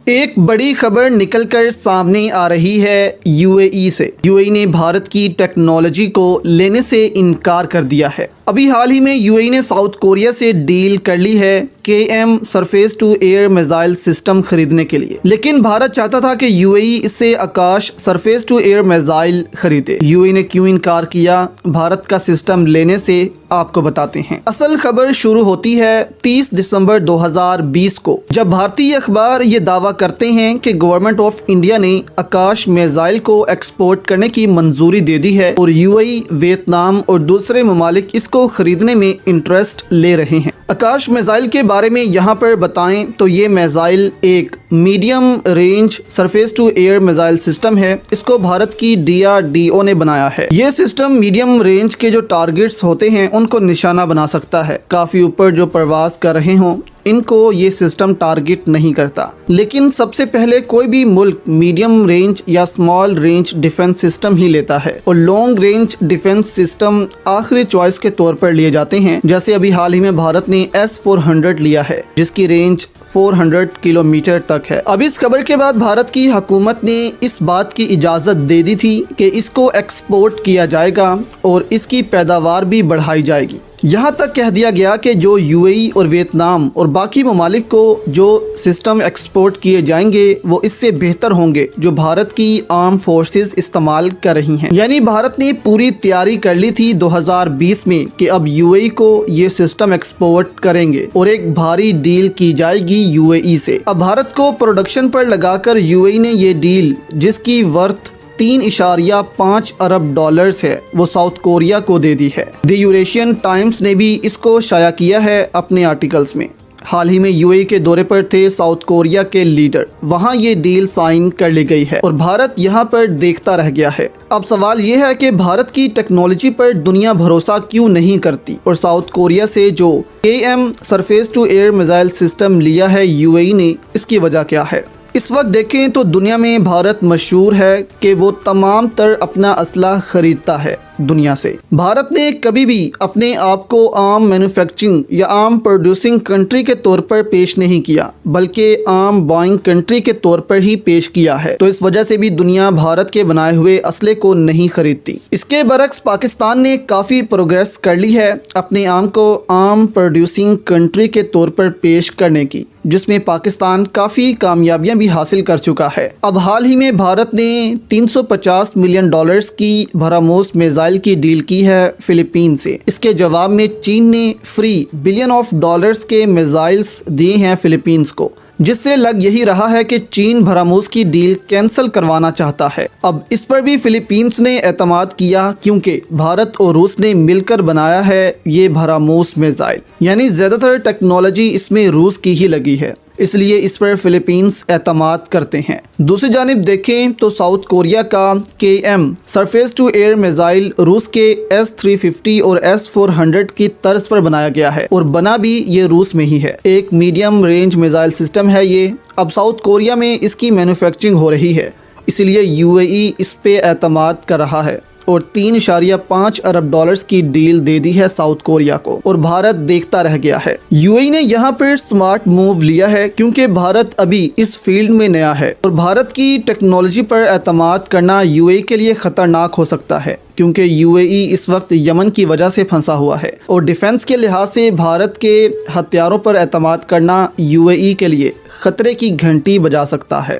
ایک بڑی خبر نکل کر سامنے آ رہی ہے UAE سے۔ UAE نے بھارت کی ٹیکنالوجی کو لینے سے انکار کر دیا ہے۔ ابھی حال ہی میں UAE نے ساؤتھ کوریا سے ڈیل کر لی ہے KM surface to air missile system خریدنے کے لیے، لیکن بھارت چاہتا تھا کہ UAE اس سے Akash surface to air missile خریدے۔ UAE نے کیوں انکار کیا بھارت کا سسٹم لینے سے، آپ کو بتاتے ہیں۔ اصل خبر شروع ہوتی ہے 30 دسمبر 2020 کو، جب بھارتی اخبار یہ دعویٰ کرتے ہیں کہ گورنمنٹ آف انڈیا نے آکاش میزائل کو ایکسپورٹ کرنے کی منظوری دے دی ہے اور UAE، ویتنام اور دوسرے ممالک اس کو خریدنے میں انٹرسٹ لے رہے ہیں۔ آکاش میزائل کے بارے میں یہاں پر بتائیں تو یہ میزائل ایک medium range surface to air missile system ہے۔ اس کو بھارت کی DRDO نے بنایا ہے۔ یہ سسٹم میڈیم رینج کے جو ٹارگٹس ہوتے ہیں ان کو نشانہ بنا سکتا ہے۔ کافی اوپر جو پرواز کر رہے ہوں ان کو یہ سسٹم ٹارگٹ نہیں کرتا، لیکن سب سے پہلے کوئی بھی ملک میڈیم رینج یا اسمال رینج ڈیفنس سسٹم ہی لیتا ہے، اور لانگ رینج ڈیفنس سسٹم آخری چوائس کے طور پر لیے جاتے ہیں۔ جیسے ابھی حال ہی میں بھارت نے S-400 لیا ہے جس کی رینج 400 کلومیٹر تک ہے۔ اب اس خبر کے بعد بھارت کی حکومت نے اس بات کی اجازت دے دی تھی کہ اس کو ایکسپورٹ کیا جائے گا اور اس کی پیداوار بھی بڑھائی جائے گی۔ یہاں تک کہہ دیا گیا کہ جو UAE اور ویتنام اور باقی ممالک کو جو سسٹم ایکسپورٹ کیے جائیں گے وہ اس سے بہتر ہوں گے جو بھارت کی آرم فورسز استعمال کر رہی ہیں۔ یعنی بھارت نے پوری تیاری کر لی تھی 2020 میں کہ اب UAE کو یہ سسٹم ایکسپورٹ کریں گے اور ایک بھاری ڈیل کی جائے گی UAE سے۔ اب بھارت کو پروڈکشن پر لگا کر UAE نے یہ ڈیل، جس کی ورتھ 3.5 ارب ڈالرز ہے، وہ ساؤتھ کوریا کو دے دی ہے۔ دی یوریشین ٹائمز نے بھی اس کو شائع کیا ہے اپنے آرٹیکلز میں۔ حال ہی میں UAE کے دورے پر تھے ساؤتھ کوریا کے لیڈر، وہاں یہ ڈیل سائن کر لی گئی ہے اور بھارت یہاں پر دیکھتا رہ گیا ہے۔ اب سوال یہ ہے کہ بھارت کی ٹیکنالوجی پر دنیا بھروسہ کیوں نہیں کرتی، اور ساؤتھ کوریا سے جو KM surface to air missile system لیا ہے UAE نے، اس کی وجہ کیا ہے؟ اس وقت دیکھیں تو دنیا میں بھارت مشہور ہے کہ وہ تمام تر اپنا اسلحہ خریدتا ہے دنیا سے۔ بھارت نے کبھی بھی اپنے آپ کو آرم مینوفیکچرنگ یا آرم پروڈیوسنگ کنٹری کے طور پر پیش نہیں کیا، بلکہ آرم بائنگ کنٹری کے طور پر ہی پیش کیا ہے۔ تو اس وجہ سے بھی دنیا بھارت کے بنائے ہوئے اسلحے کو نہیں خریدتی۔ اس کے برعکس پاکستان نے کافی پروگریس کر لی ہے اپنے آرم کو آرم پروڈیوسنگ کنٹری کے طور پر پیش کرنے کی، جس میں پاکستان کافی کامیابیاں بھی حاصل کر چکا ہے۔ اب حال ہی میں بھارت نے $350 ملین کی برہموس میزائل کی ڈیل کی ہے فلپین سے۔ اس کے جواب میں چین نے فری $1 بلین کے میزائلز دیے ہیں فلپینز کو، جس سے لگ یہی رہا ہے کہ چین برہموس کی ڈیل کینسل کروانا چاہتا ہے۔ اب اس پر بھی فلپینز نے اعتماد کیا کیونکہ بھارت اور روس نے مل کر بنایا ہے یہ برہموس میزائل، یعنی زیادہ تر ٹیکنالوجی اس میں روس کی ہی لگی ہے، اس لیے اس پر فلپینز اعتماد کرتے ہیں۔ دوسری جانب دیکھیں تو ساؤتھ کوریا کا KM surface to air missile روس کے S-350 اور S-400 کی طرز پر بنایا گیا ہے، اور بنا بھی یہ روس میں ہی ہے۔ ایک میڈیم رینج میزائل سسٹم ہے یہ۔ اب ساؤتھ کوریا میں اس کی مینوفیکچرنگ ہو رہی ہے، اس لیے UAE اس پہ اعتماد کر رہا ہے اور $3.5 ارب کی ڈیل دے دی ہے ساؤتھ کوریا کو، اور بھارت دیکھتا رہ گیا ہے۔ UAE نے یہاں پر سمارٹ موو لیا ہے کیونکہ بھارت ابھی اس فیلڈ میں نیا ہے، اور بھارت کی ٹیکنالوجی پر اعتماد کرنا UAE کے لیے خطرناک ہو سکتا ہے کیونکہ UAE اس وقت یمن کی وجہ سے پھنسا ہوا ہے، اور ڈیفنس کے لحاظ سے بھارت کے ہتھیاروں پر اعتماد کرنا UAE کے لیے خطرے کی گھنٹی بجا سکتا ہے۔